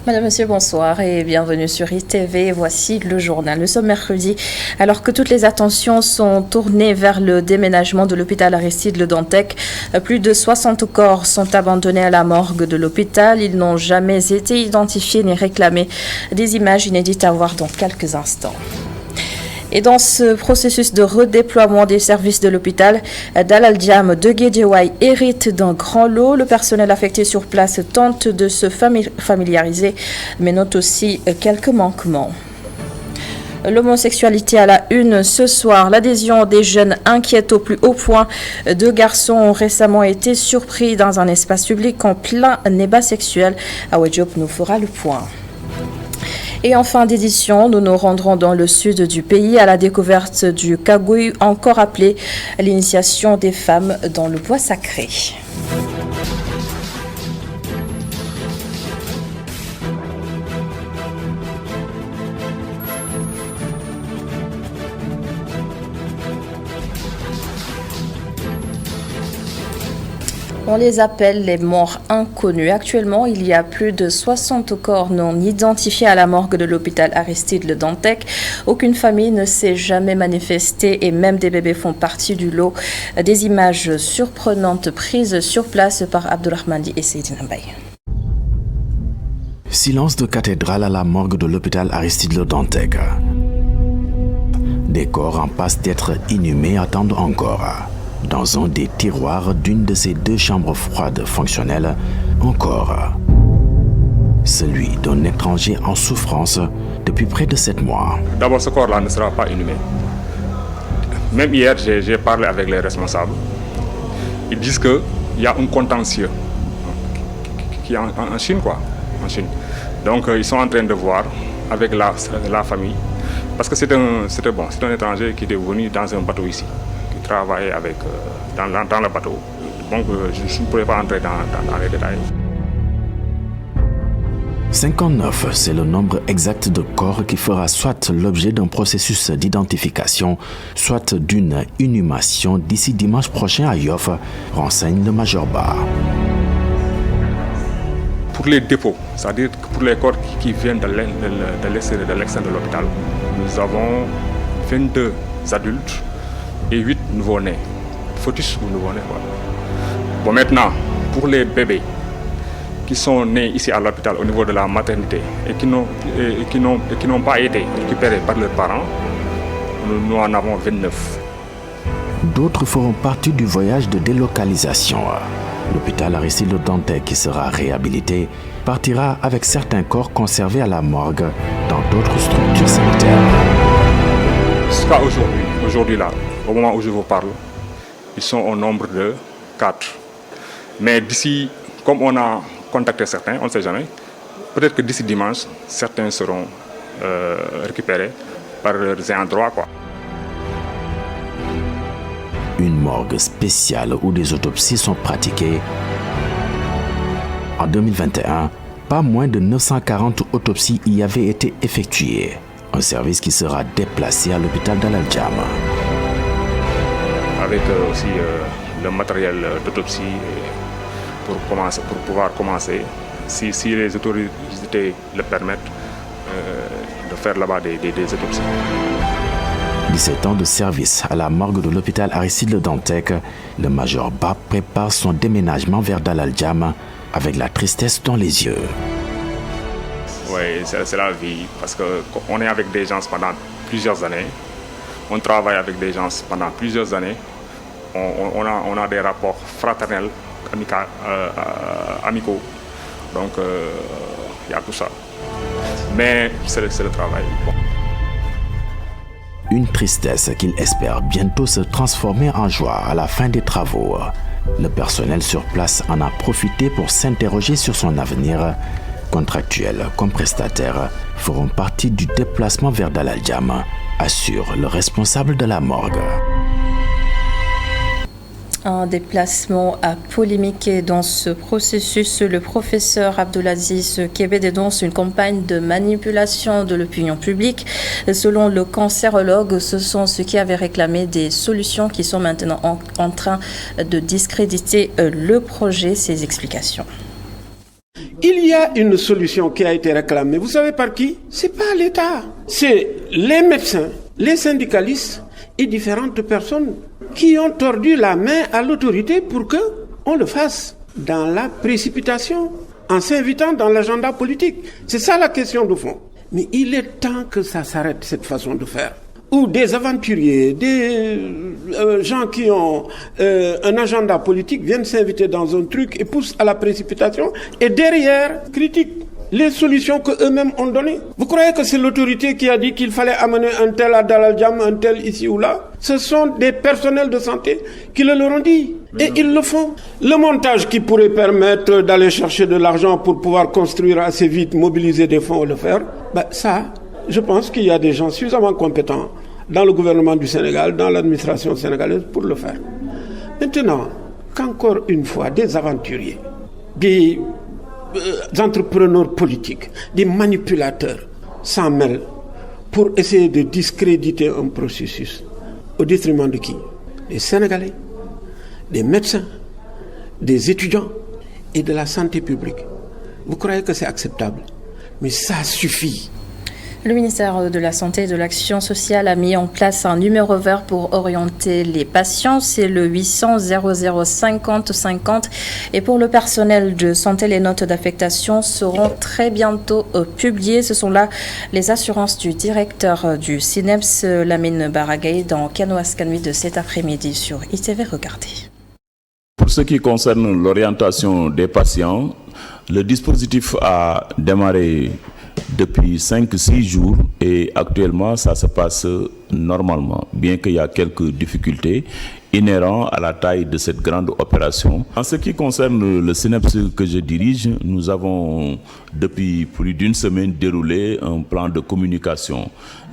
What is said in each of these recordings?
Madame, Monsieur, bonsoir et bienvenue sur ITV. Voici le journal. Nous sommes mercredi, alors que toutes les attentions sont tournées vers le déménagement de l'hôpital Aristide Le Dantec. Plus de 60 corps sont abandonnés à la morgue de l'hôpital. Ils n'ont jamais été identifiés ni réclamés. Des images inédites à voir dans quelques instants. Et dans ce processus de redéploiement des services de l'hôpital, Dalal Jamm de Guédiawaye hérite d'un grand lot. Le personnel affecté sur place tente de se familiariser, mais note aussi quelques manquements. L'homosexualité à la une ce soir. L'adhésion des jeunes inquiète au plus haut point. 2 garçons ont récemment été surpris dans un espace public en plein débat sexuel. Awa Diop nous fera le point. Et en fin d'édition, nous nous rendrons dans le sud du pays à la découverte du Kagouy, encore appelé l'initiation des femmes dans le bois sacré. On les appelle les morts inconnus. Actuellement, il y a plus de 60 corps non identifiés à la morgue de l'hôpital Aristide Le Dantec. Aucune famille ne s'est jamais manifestée et même des bébés font partie du lot. Des images surprenantes prises sur place par Abdourahmane et Seydina Mbaye. Silence de cathédrale à la morgue de l'hôpital Aristide Le Dantec. Des corps en passe d'être inhumés attendent encore. Dans un des tiroirs d'une de ces 2 chambres froides fonctionnelles, encore celui d'un étranger en souffrance depuis près de 7 mois. D'abord, ce corps-là ne sera pas inhumé. Même hier, j'ai parlé avec les responsables. Ils disent qu'il y a un contentieux qui est en Chine, quoi. En Chine. Donc, ils sont en train de voir avec la famille. Parce que c'est un étranger qui est venu dans un bateau ici. Travailler avec, dans le bateau. Donc, je ne pourrais pas entrer dans les détails. 59, c'est le nombre exact de corps qui fera soit l'objet d'un processus d'identification, soit d'une inhumation d'ici dimanche prochain à Yoff, renseigne le Major Ba. Pour les dépôts, c'est-à-dire pour les corps qui viennent de l'extérieur de l'hôpital, nous avons 22 adultes et 8 nouveau-nés, fœtus ou nouveau-nés. Voilà. Bon, maintenant, pour les bébés qui sont nés ici à l'hôpital au niveau de la maternité et qui n'ont pas été récupérés par leurs parents, nous en avons 29. D'autres feront partie du voyage de délocalisation. L'hôpital Aristide Le Dantec, qui sera réhabilité, partira avec certains corps conservés à la morgue dans d'autres structures sanitaires. Jusqu'à aujourd'hui là, au moment où je vous parle, ils sont au nombre de 4. Mais d'ici, comme on a contacté certains, on ne sait jamais, peut-être que d'ici dimanche, certains seront récupérés par leurs ayants droit, quoi. Une morgue spéciale où des autopsies sont pratiquées. En 2021, pas moins de 940 autopsies y avaient été effectuées. Un service qui sera déplacé à l'hôpital Dalal Jamm. Avec aussi le matériel d'autopsie pour pouvoir commencer, si les autorités le permettent, de faire là-bas des autopsies. 17 ans de service à la morgue de l'hôpital Aristide Le Dantec, le Major Ba prépare son déménagement vers Dalal Jamm avec la tristesse dans les yeux. Oui, c'est la vie, parce qu'on est avec des gens pendant plusieurs années, on travaille avec des gens pendant plusieurs années, on a des rapports fraternels, amicaux, donc il y a tout ça. Mais c'est le travail. Bon. Une tristesse qu'il espère bientôt se transformer en joie à la fin des travaux. Le personnel sur place en a profité pour s'interroger sur son avenir. Contractuels comme prestataires feront partie du déplacement vers Dalal Jamm, assure le responsable de la morgue. Un déplacement à polémiquer dans ce processus. Le professeur Abdelaziz Kébé dénonce une campagne de manipulation de l'opinion publique. Selon le cancérologue, ce sont ceux qui avaient réclamé des solutions qui sont maintenant en train de discréditer le projet. Ses explications. Il y a une solution qui a été réclamée. Vous savez par qui? C'est pas l'État. C'est les médecins, les syndicalistes et différentes personnes qui ont tordu la main à l'autorité pour que on le fasse dans la précipitation, en s'invitant dans l'agenda politique. C'est ça la question de fond. Mais il est temps que ça s'arrête, cette façon de faire. Ou des aventuriers, des gens qui ont un agenda politique viennent s'inviter dans un truc et poussent à la précipitation et derrière critiquent les solutions qu'eux-mêmes ont données. Vous croyez que c'est l'autorité qui a dit qu'il fallait amener un tel à Dalal Jamm, un tel ici ou là? Ce sont des personnels de santé qui le leur ont dit. Et ils le font. Le montage qui pourrait permettre d'aller chercher de l'argent pour pouvoir construire assez vite, mobiliser des fonds et le faire, ça, je pense qu'il y a des gens suffisamment compétents dans le gouvernement du Sénégal, dans l'administration sénégalaise pour le faire. Maintenant, qu'encore une fois, des aventuriers, des entrepreneurs politiques, des manipulateurs s'en mêlent pour essayer de discréditer un processus. Au détriment de qui? Des Sénégalais, des médecins, des étudiants et de la santé publique. Vous croyez que c'est acceptable? Mais ça suffit. Le ministère de la Santé et de l'Action sociale a mis en place un numéro vert pour orienter les patients. C'est le 800 00 50 50. Et pour le personnel de santé, les notes d'affectation seront très bientôt publiées. Ce sont là les assurances du directeur du SINEPS, Lamine Baragay, dans Canoas Canui de cet après-midi sur ITV. Regardez. Pour ce qui concerne l'orientation des patients, le dispositif a démarré depuis 5-6 jours et actuellement ça se passe normalement, bien qu'il y a quelques difficultés inhérentes à la taille de cette grande opération. En ce qui concerne le SINEPS que je dirige, nous avons depuis plus d'une semaine déroulé un plan de communication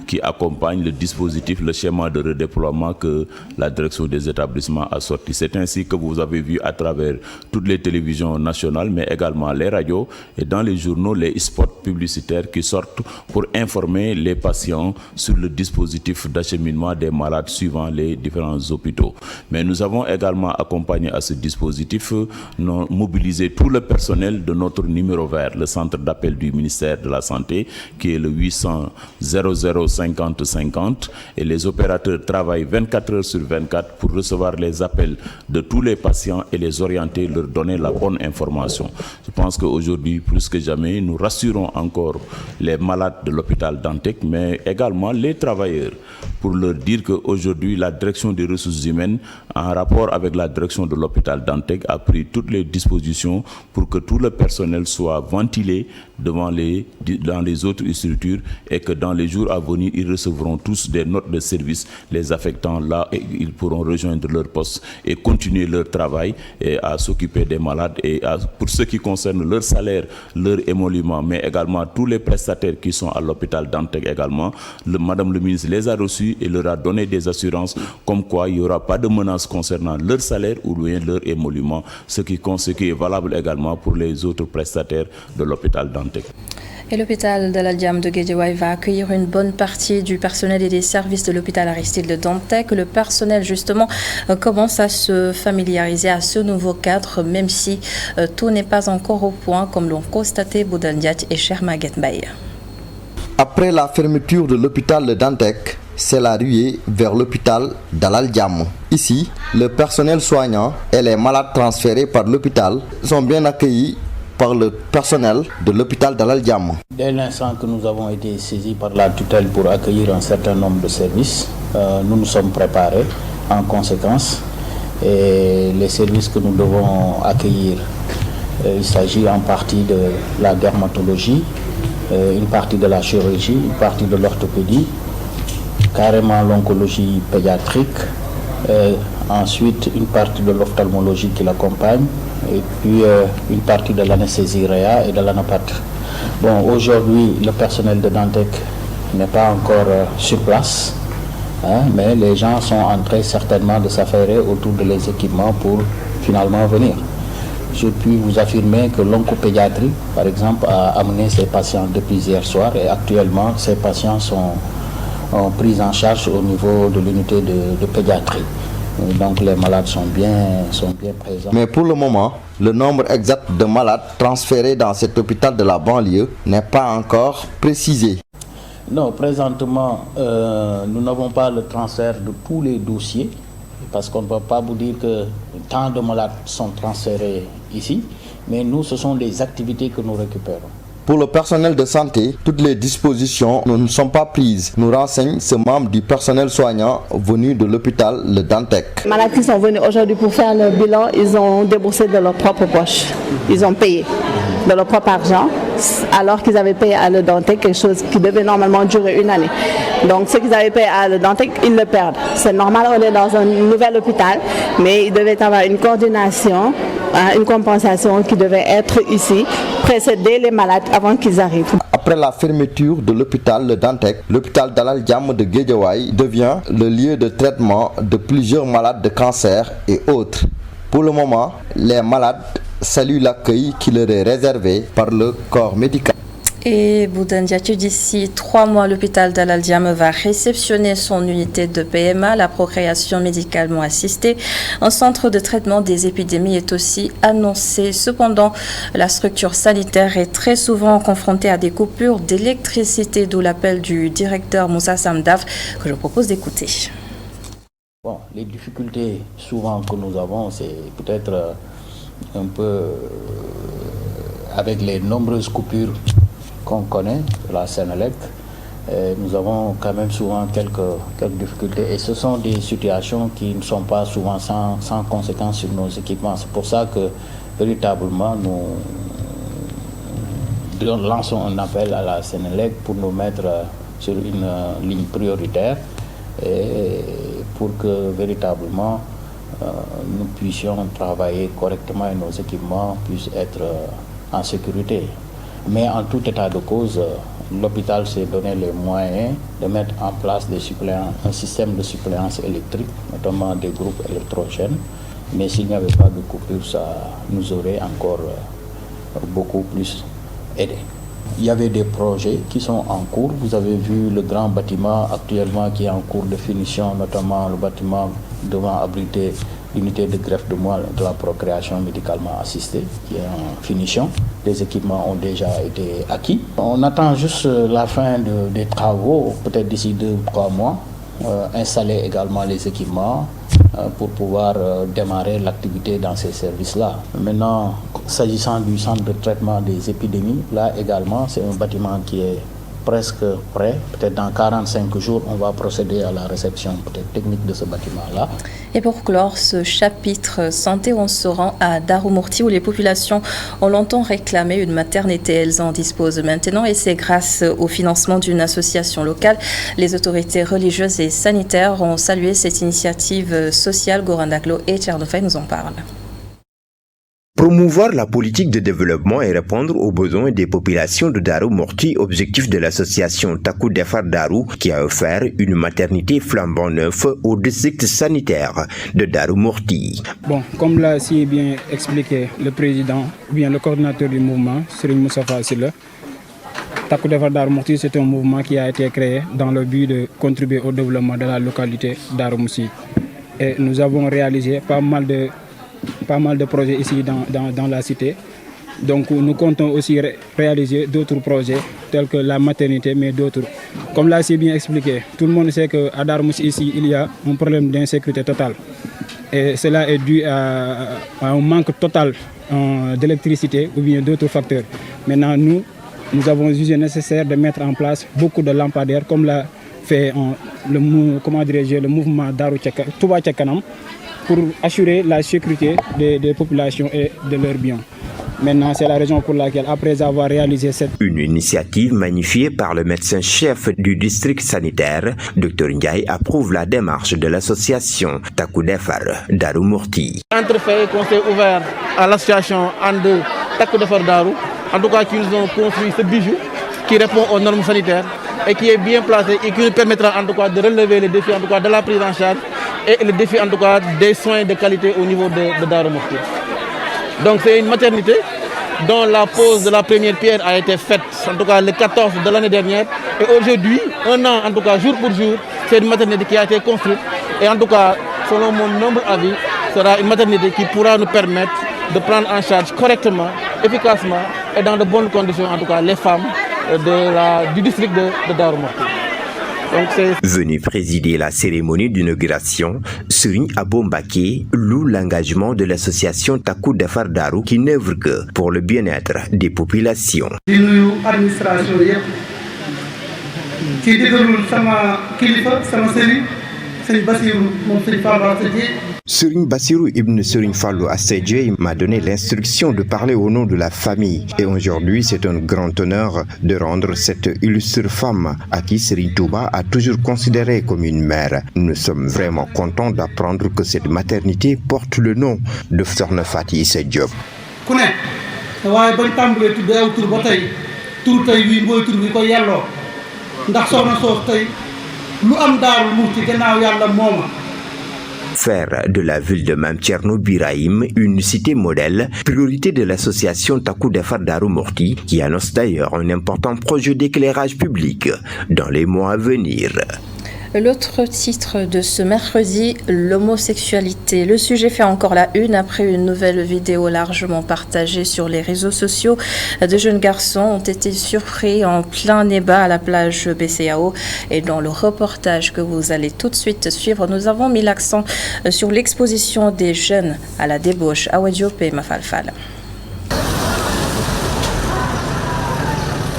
qui accompagne le dispositif, le schéma de redéploiement que la direction des établissements a sorti. C'est ainsi que vous avez vu à travers toutes les télévisions nationales, mais également les radios et dans les journaux, les spots publicitaires qui sortent pour informer les patients sur le dispositif d'acheminement des malades suivant les différents hôpitaux. Mais nous avons également accompagné à ce dispositif, mobilisé tout le personnel de notre numéro vert, le centre d'appel du ministère de la Santé, qui est le 800 00 50 50, et les opérateurs travaillent 24 heures sur 24 pour recevoir les appels de tous les patients et les orienter, leur donner la bonne information. Je pense qu'aujourd'hui, plus que jamais, nous rassurons encore les malades de l'hôpital Dantec, mais également les travailleurs, pour leur dire qu'aujourd'hui, la direction des ressources humaines, en rapport avec la direction de l'hôpital Dantec, a pris toutes les dispositions pour que tout le personnel soit ventilé dans les autres structures et que dans les jours à venir, ils recevront tous des notes de service les affectant là et ils pourront rejoindre leur poste et continuer leur travail et à s'occuper des malades et pour ce qui concerne leur salaire, leur émolument, mais également tous les prestataires qui sont à l'hôpital Dantec également. Madame le ministre les a reçus et leur a donné des assurances comme quoi il n'y aura pas de menace concernant leur salaire ou bien leur émolument, ce qui est valable également pour les autres prestataires de l'hôpital Dantec. Et l'hôpital Dalal Jamm de Guédiawaye va accueillir une bonne partie du personnel et des services de l'hôpital Aristide de Dantec. Le personnel, justement, commence à se familiariser à ce nouveau cadre, même si tout n'est pas encore au point, comme l'ont constaté Boudan Diat et Cher Maguette Baye. Après la fermeture de l'hôpital de Dantec, c'est la ruée vers l'hôpital Dalal Jamm. Ici, le personnel soignant et les malades transférés par l'hôpital sont bien accueillis par le personnel de l'hôpital Dalal Jamm. Dès l'instant que nous avons été saisis par la tutelle pour accueillir un certain nombre de services, nous nous sommes préparés en conséquence. Et les services que nous devons accueillir, il s'agit en partie de la dermatologie, une partie de la chirurgie, une partie de l'orthopédie, carrément l'oncologie pédiatrique, ensuite une partie de l'ophtalmologie qui l'accompagne, et puis une partie de l'anesthésie réa et de l'anapathie. Bon, aujourd'hui, le personnel de Dantec n'est pas encore sur place, mais les gens sont en train certainement de s'affairer autour de les équipements pour finalement venir. Je puis vous affirmer que l'oncopédiatrie, par exemple, a amené ses patients depuis hier soir et actuellement, ces patients sont pris en charge au niveau de l'unité de pédiatrie. Donc les malades sont bien présents. Mais pour le moment, Le nombre exact de malades transférés dans cet hôpital de la banlieue n'est pas encore précisé. Non, présentement, nous n'avons pas le transfert de tous les dossiers parce qu'on ne peut pas vous dire que tant de malades sont transférés ici, mais nous, ce sont des activités que nous récupérons. Pour le personnel de santé, toutes les dispositions ne sont pas prises, nous renseigne ce membre du personnel soignant venu de l'hôpital Le Dantec. Les malades qui sont venus aujourd'hui pour faire le bilan, ils ont déboursé de leur propre poche. Ils ont payé de leur propre argent, alors qu'ils avaient payé à Le Dantec quelque chose qui devait normalement durer 1 année. Donc ce qu'ils avaient payé à Le Dantec, ils le perdent. C'est normal, on est dans un nouvel hôpital, mais il devait y avoir une coordination, une compensation qui devait être ici, précéder les malades avant qu'ils arrivent. Après la fermeture de l'hôpital Le Dantec, l'hôpital Dalal Jamm de Guédiawaye devient le lieu de traitement de plusieurs malades de cancer et autres. Pour le moment, les malades saluent l'accueil qui leur est réservé par le corps médical. Et Boudandiatou, d'ici 3 mois, l'hôpital Dalal Jamm va réceptionner son unité de PMA, la procréation médicalement assistée. Un centre de traitement des épidémies est aussi annoncé. Cependant, la structure sanitaire est très souvent confrontée à des coupures d'électricité, d'où l'appel du directeur Moussa Samdaf que je propose d'écouter. Bon, les difficultés souvent que nous avons, c'est peut-être un peu avec les nombreuses coupures qu'on connaît, la Sénélec, nous avons quand même souvent quelques difficultés et ce sont des situations qui ne sont pas souvent sans conséquences sur nos équipements. C'est pour ça que véritablement nous lançons un appel à la Sénélec pour nous mettre sur une ligne prioritaire et pour que véritablement nous puissions travailler correctement et nos équipements puissent être en sécurité. Mais en tout état de cause, l'hôpital s'est donné les moyens de mettre en place un système de suppléance électrique, notamment des groupes électrogènes. Mais s'il n'y avait pas de coupure, ça nous aurait encore beaucoup plus aidé. Il y avait des projets qui sont en cours. Vous avez vu le grand bâtiment actuellement qui est en cours de finition, notamment le bâtiment devant abriter l'unité de greffe de moelle de la procréation médicalement assistée qui est en finition. Les équipements ont déjà été acquis. On attend juste la fin des travaux, peut-être d'ici 2 ou 3 mois, installer également les équipements pour pouvoir démarrer l'activité dans ces services-là. Maintenant, s'agissant du centre de traitement des épidémies, là également, c'est un bâtiment qui est presque prêt. Peut-être dans 45 jours, on va procéder à la réception peut-être technique de ce bâtiment-là. Et pour clore ce chapitre santé, on se rend à Darou-Mourti où les populations ont longtemps réclamé une maternité. Elles en disposent maintenant et c'est grâce au financement d'une association locale. Les autorités religieuses et sanitaires ont salué cette initiative sociale. Gorandaglo et Tchernofay nous en parlent. Promouvoir la politique de développement et répondre aux besoins des populations de Darou-Mourti, objectif de l'association Takou Defar Darou qui a offert une maternité flambant neuf au district sanitaire de Darou-Mourti. Bon, comme l'a si bien expliqué le président, bien le coordinateur du mouvement, Serigne Moustapha Sylla, Takou Defar Darou-Mourti, c'est un mouvement qui a été créé dans le but de contribuer au développement de la localité Darou-Mourti. Et nous avons réalisé pas mal de projets ici dans la cité. Donc nous comptons aussi réaliser d'autres projets tels que la maternité, mais d'autres. Comme l'a si bien expliqué, tout le monde sait qu'à Darou-Mourti ici, il y a un problème d'insécurité totale. Et cela est dû à un manque total d'électricité ou bien d'autres facteurs. Maintenant, nous avons jugé nécessaire de mettre en place beaucoup de lampadaires, comme l'a fait le mouvement Darou Touba Tchakanam, pour assurer la sécurité des populations et de leurs biens. Maintenant, c'est la raison pour laquelle, après avoir réalisé une initiative magnifiée par le médecin-chef du district sanitaire, Dr Ndiaye approuve la démarche de l'association Takou Defar Darou-Mourti. Entrefait qu'on s'est ouvert à l'association Ande Takou Defar Darou, en tout cas qui nous ont construit ce bijou qui répond aux normes sanitaires et qui est bien placé et qui nous permettra en tout cas de relever les défis en tout cas de la prise en charge et le défi en tout cas des soins de qualité au niveau de Darou-Mourti. Donc c'est une maternité dont la pose de la première pierre a été faite en tout cas le 14 de l'année dernière et aujourd'hui, 1 an en tout cas jour pour jour, c'est une maternité qui a été construite et en tout cas selon mon humble avis sera une maternité qui pourra nous permettre de prendre en charge correctement, efficacement et dans de bonnes conditions, en tout cas, les femmes du district de Darou Mouhty. Venu présider la cérémonie d'inauguration, Serigne Abo Mbacké loue l'engagement de l'association Takku Defar Darou qui n'œuvre que pour le bien-être des populations. di nuyu administration yëpp ci digalul sama kilifa sama sëriñ sëñ Bassirou moom sëñ Fallou Asta Dieye. Serigne Bassirou ibn Serigne Fallou Asta Dieye m'a donné l'instruction de parler au nom de la famille et aujourd'hui c'est un grand honneur de rendre cette illustre femme à qui Serigne Touba a toujours considéré comme une mère. Nous sommes vraiment contents d'apprendre que cette maternité porte le nom de Sokhna Faty Issa Diop. ku ne waaye bañ tàmbalee tudd aw tur ba tey tur tey wii mooy tur bi ko yelloo ndax soxna soos tey lu am Daaru Muxti gannaaw yàlla mooma. Faire de la ville de Mame Thierno Birahim une cité modèle, priorité de l'association Takku Defar Darou Mouhty qui annonce d'ailleurs un important projet d'éclairage public dans les mois à venir. L'autre titre de ce mercredi, l'homosexualité. Le sujet fait encore la une après une nouvelle vidéo largement partagée sur les réseaux sociaux. De jeunes garçons ont été surpris en plein débat à la plage BCAO. Et dans le reportage que vous allez tout de suite suivre, nous avons mis l'accent sur l'exposition des jeunes à la débauche. Awa Diop et Mafalfal.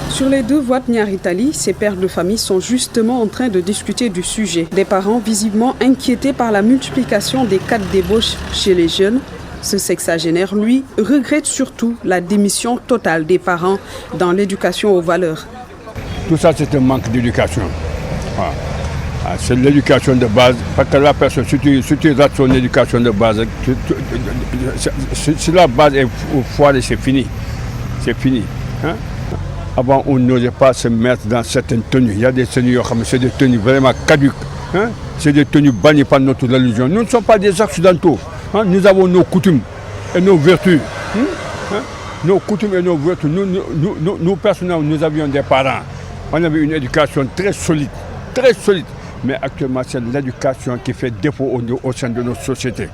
Sur les deux voies de Niary Tally, ces pères de famille sont justement en train de discuter du sujet. Des parents visiblement inquiétés par la multiplication des cas de débauche chez les jeunes. Ce sexagénaire, lui, regrette surtout la démission totale des parents dans l'éducation aux valeurs. Tout ça, c'est un manque d'éducation. Voilà. C'est l'éducation de base. Parce que la personne, si tu rates son éducation de base, si la base est foirée, c'est fini. C'est fini. Hein? Avant, on n'osait pas se mettre dans certaines tenues. Il y a des tenues, c'est des tenues vraiment caduques. Hein? C'est des tenues bannies par notre religion. Nous ne sommes pas des occidentaux. Hein? Nous avons nos coutumes et nos vertus. Hein? Nos coutumes et nos vertus. Nous, personnellement, nous avions des parents. On avait une éducation très solide. Très solide. Mais actuellement, c'est l'éducation qui fait défaut au sein de notre société.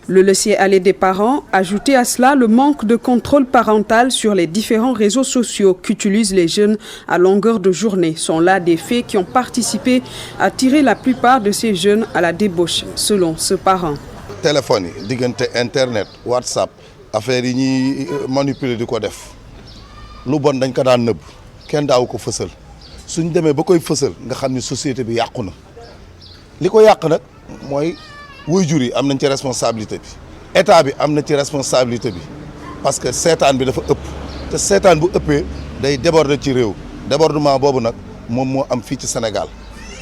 Le laisser-aller des parents, ajouté à cela le manque de contrôle parental sur les différents réseaux sociaux qu'utilisent les jeunes à longueur de journée, sont là des faits qui ont participé à tirer la plupart de ces jeunes à la débauche, selon ce parent. Téléphone, internet, WhatsApp, affaire yi ñi manipuler di ko def. Lu bon dañ ko daan neub, kenn daaw ko fësal. Suñ démé ba koy fësal nga xamni société bi yàqu na. Liko yàq nak moy waajur yi am nañ ci responsabilité bi état bi am na ci responsabilité bi parce que seetaan bi dafa ëpp te seetaan bu ëppee day déborder ci réew débordement boobu nag moom moo am fii ci Sénégal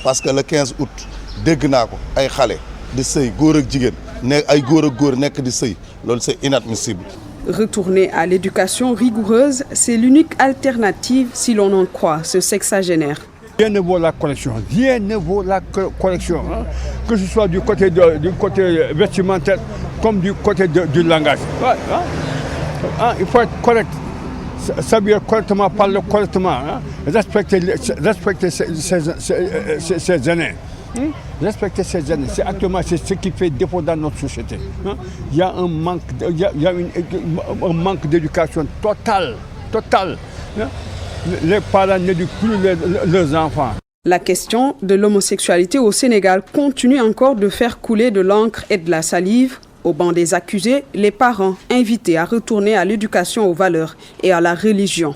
parce que le 15 août dégg naa ko ay xale di sëy góor ak jigéen ne ay góor ak góor nekk di sëy loolu c'est inadmissible. Retourner à l'éducation rigoureuse, c'est l'unique alternative si l'on en croit ce sexagénaire. Rien ne vaut la correction, rien ne vaut la correction, hein? Que ce soit du côté vestimentaire comme du côté du langage. Ouais, hein? Il faut être correct, s'habiller correctement, parler correctement, hein? Respecter ses aînés. Respecter ses aînés, c'est actuellement ce qui fait défaut dans notre société. Hein? Il y a un manque d'éducation totale. Hein? Les parents n'éduquent plus leurs enfants. La question de l'homosexualité au Sénégal continue encore de faire couler de l'encre et de la salive. Au banc des accusés, les parents invités à retourner à l'éducation aux valeurs et à la religion.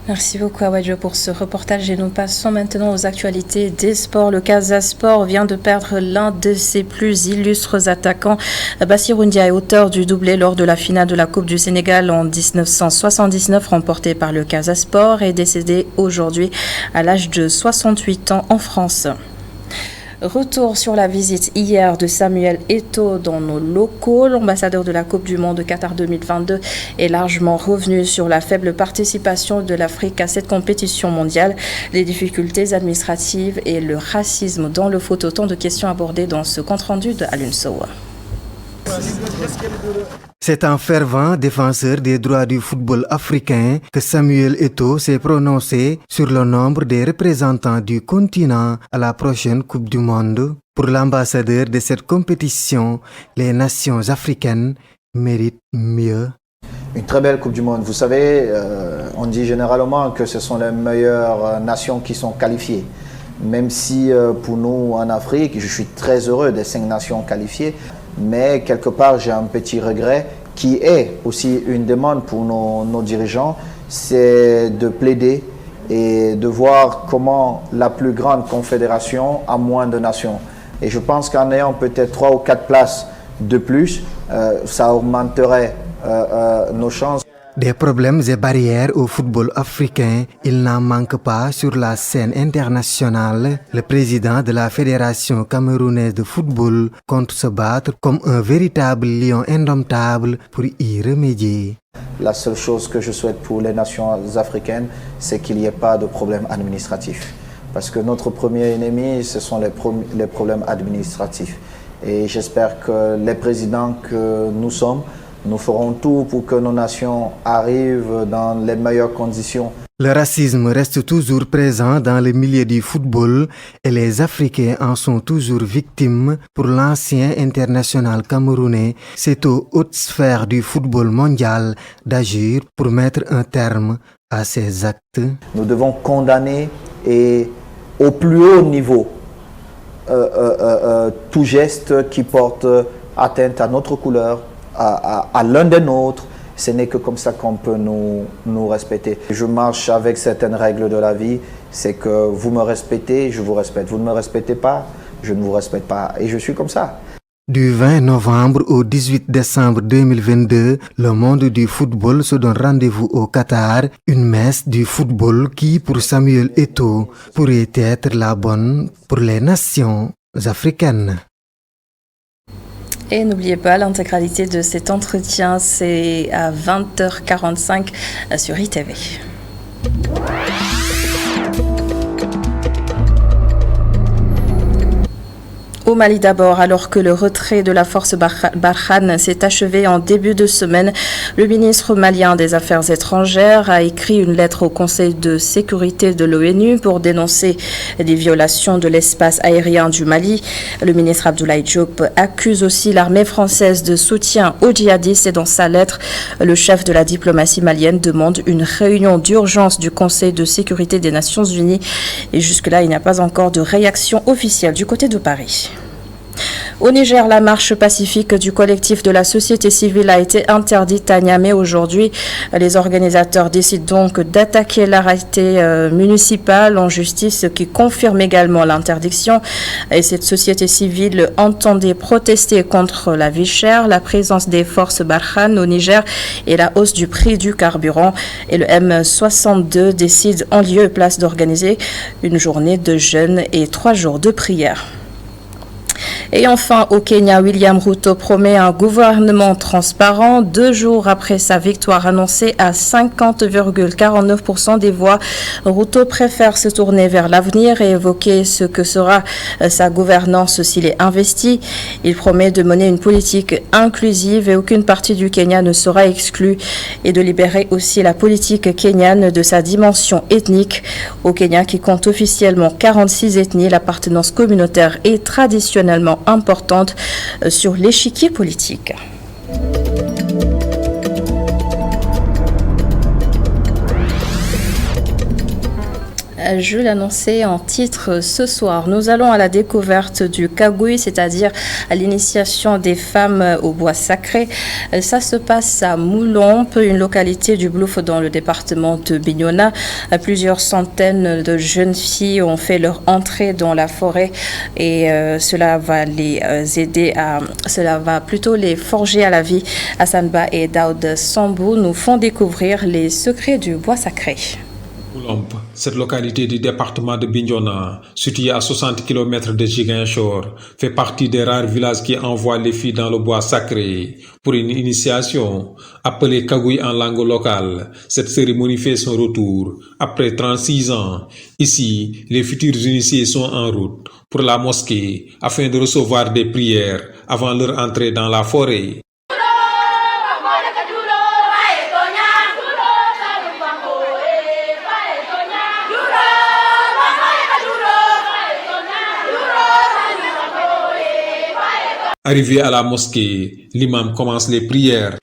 Merci beaucoup Awadjo pour ce reportage et nous passons maintenant aux actualités des sports. Le Casa Sport vient de perdre l'un de ses plus illustres attaquants. Bassirou Ndiaye, auteur du doublé lors de la finale de la Coupe du Sénégal en 1979 remportée par le Casa Sport, est décédé aujourd'hui à l'âge de 68 ans en France. Retour sur la visite hier de Samuel Eto'o dans nos locaux. L'ambassadeur de la Coupe du Monde de Qatar 2022 est largement revenu sur la faible participation de l'Afrique à cette compétition mondiale, les difficultés administratives et le racisme dans le foot. Autant de questions abordées dans ce compte-rendu de Alun Sow. C'est un fervent défenseur des droits du football africain que Samuel Eto'o s'est prononcé sur le nombre des représentants du continent à la prochaine Coupe du Monde. Pour l'ambassadeur de cette compétition, les nations africaines méritent mieux. Une très belle Coupe du Monde. Vous savez, on dit généralement que ce sont les meilleures nations qui sont qualifiées. Même si pour nous en Afrique, je suis très heureux des 5 nations qualifiées, mais quelque part j'ai un petit regret qui est aussi une demande pour nos dirigeants, c'est de plaider et de voir comment la plus grande confédération a moins de nations. Et je pense qu'en ayant peut-être 3 ou 4 places de plus, ça augmenterait nos chances. Des problèmes et barrières au football africain, il n'en manque pas sur la scène internationale. Le président de la Fédération camerounaise de football compte se battre comme un véritable lion indomptable pour y remédier. La seule chose que je souhaite pour les nations africaines, c'est qu'il n'y ait pas de problème administratif. Parce que notre premier ennemi, ce sont les problèmes administratifs. Et j'espère que les présidents que nous sommes, nous ferons tout pour que nos nations arrivent dans les meilleures conditions. Le racisme reste toujours présent dans le milieu du football et les Africains en sont toujours victimes. Pour l'ancien international camerounais, c'est aux hautes sphères du football mondial d'agir pour mettre un terme à ces actes. Nous devons condamner et au plus haut niveau tout geste qui porte atteinte à notre couleur, à l'un des nôtres. Ce n'est que comme ça qu'on peut nous respecter. Je marche avec certaines règles de la vie, c'est que vous me respectez, je vous respecte. Vous ne me respectez pas, je ne vous respecte pas. Et je suis comme ça. Du 20 novembre au 18 décembre 2022, le monde du football se donne rendez-vous au Qatar. Une messe du football qui, pour Samuel Eto'o, pourrait être la bonne pour les nations africaines. Et n'oubliez pas, l'intégralité de cet entretien, c'est à 20h45 sur ITV. Au Mali d'abord, alors que le retrait de la force Barkhane s'est achevé en début de semaine, le ministre malien des Affaires étrangères a écrit une lettre au Conseil de sécurité de l'ONU pour dénoncer des violations de l'espace aérien du Mali. Le ministre Abdoulaye Diop accuse aussi l'armée française de soutien aux djihadistes et dans sa lettre, le chef de la diplomatie malienne demande une réunion d'urgence du Conseil de sécurité des Nations Unies. Et jusque-là, il n'y a pas encore de réaction officielle du côté de Paris. Au Niger, la marche pacifique du collectif de la société civile a été interdite à Niamey aujourd'hui. Les organisateurs décident donc d'attaquer l'arrêté municipal en justice qui confirme également l'interdiction. Et cette société civile entendait protester contre la vie chère, la présence des forces Barkhane au Niger et la hausse du prix du carburant. Et le M62 décide en lieu et place d'organiser une journée de jeûne et 3 jours de prière. Et enfin, au Kenya, William Ruto promet un gouvernement transparent 2 jours après sa victoire annoncée à 50,49% des voix. Ruto préfère se tourner vers l'avenir et évoquer ce que sera sa gouvernance s'il est investi. Il promet de mener une politique inclusive et aucune partie du Kenya ne sera exclue et de libérer aussi la politique kenyane de sa dimension ethnique. Au Kenya, qui compte officiellement 46 ethnies, l'appartenance communautaire est traditionnellement importante sur l'échiquier politique. Je l'annonçais en titre ce soir. Nous allons à la découverte du Kagouy, c'est-à-dire à l'initiation des femmes au bois sacré. Ça se passe à Moulombe, une localité du Blouf dans le département de Bignona. Plusieurs centaines de jeunes filles ont fait leur entrée dans la forêt et cela va plutôt les forger à la vie. Hassan Ba et Daoud Sambou nous font découvrir les secrets du bois sacré. Moulombe, cette localité du département de Bignona, située à 60 km de Ziguinchor, fait partie des rares villages qui envoient les filles dans le bois sacré pour une initiation appelée Kagouy en langue locale. Cette cérémonie fait son retour après 36 ans. Ici, les futurs initiés sont en route pour la mosquée afin de recevoir des prières avant leur entrée dans la forêt. Arrivé à la mosquée, l'imam commence les prières.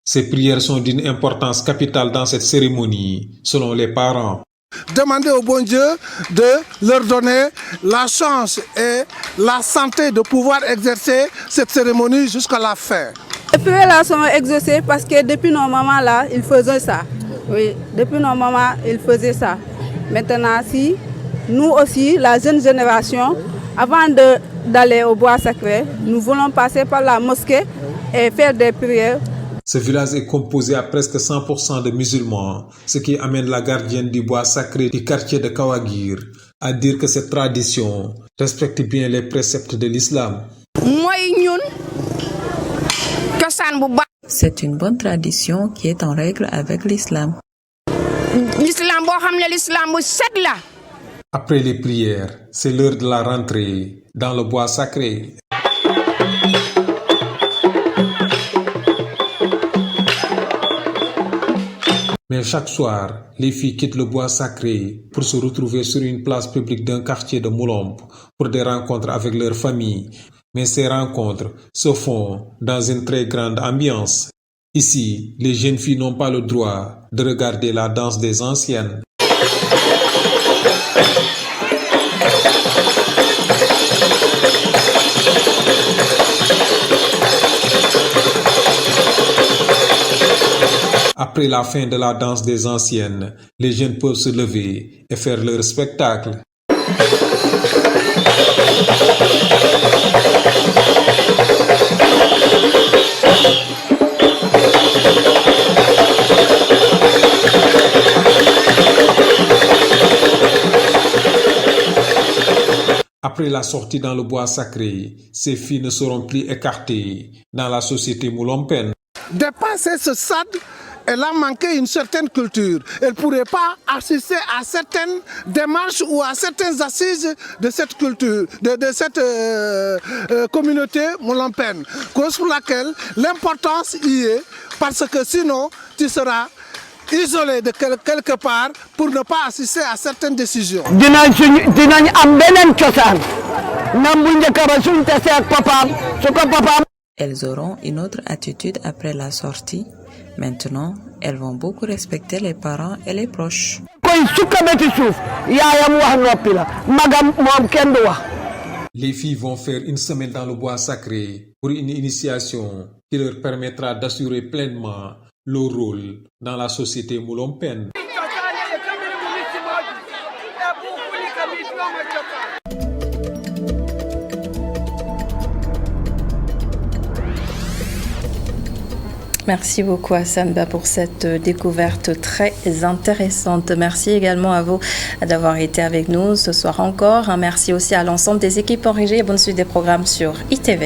Ces prières sont d'une importance capitale dans cette cérémonie, selon les parents. Demander au bon Dieu de leur donner la chance et la santé de pouvoir exercer cette cérémonie jusqu'à la fin. Les prières là sont exaucées parce que depuis nos mamans là, ils faisaient ça. Oui, depuis nos mamans, ils faisaient ça. Maintenant, si nous aussi, la jeune génération, avant d'aller au bois sacré, nous voulons passer par la mosquée et faire des prières. Ce village est composé à presque 100% de musulmans, ce qui amène la gardienne du bois sacré du quartier de Kawagir à dire que cette tradition respecte bien les préceptes de l'islam. C'est une bonne tradition qui est en règle avec l'islam. Après les prières, c'est l'heure de la rentrée dans le bois sacré. Mais chaque soir, les filles quittent le bois sacré pour se retrouver sur une place publique d'un quartier de Moulombe pour des rencontres avec leur famille. Mais ces rencontres se font dans une très grande ambiance. Ici, les jeunes filles n'ont pas le droit de regarder la danse des anciennes. Après la fin de la danse des anciennes, les jeunes peuvent se lever et faire leur spectacle. Après la sortie dans le bois sacré, ces filles ne seront plus écartées dans la société moulompienne. Dépasser ce stade, elle a manqué une certaine culture. Elle ne pourrait pas assister à certaines démarches ou à certaines assises de cette culture, de cette communauté moulompienne. Cause pour laquelle l'importance y est, parce que sinon tu seras isolé de quelque part pour ne pas assister à certaines décisions. Elles auront une autre attitude après la sortie. Maintenant, elles vont beaucoup respecter les parents et les proches. Les filles vont faire une semaine dans le bois sacré pour une initiation qui leur permettra d'assurer pleinement leur rôle dans la société moulompienne. Merci beaucoup Hassan pour cette découverte très intéressante. Merci également à vous d'avoir été avec nous ce soir encore. Merci aussi à l'ensemble des équipes en régie et bonne suite des programmes sur ITV.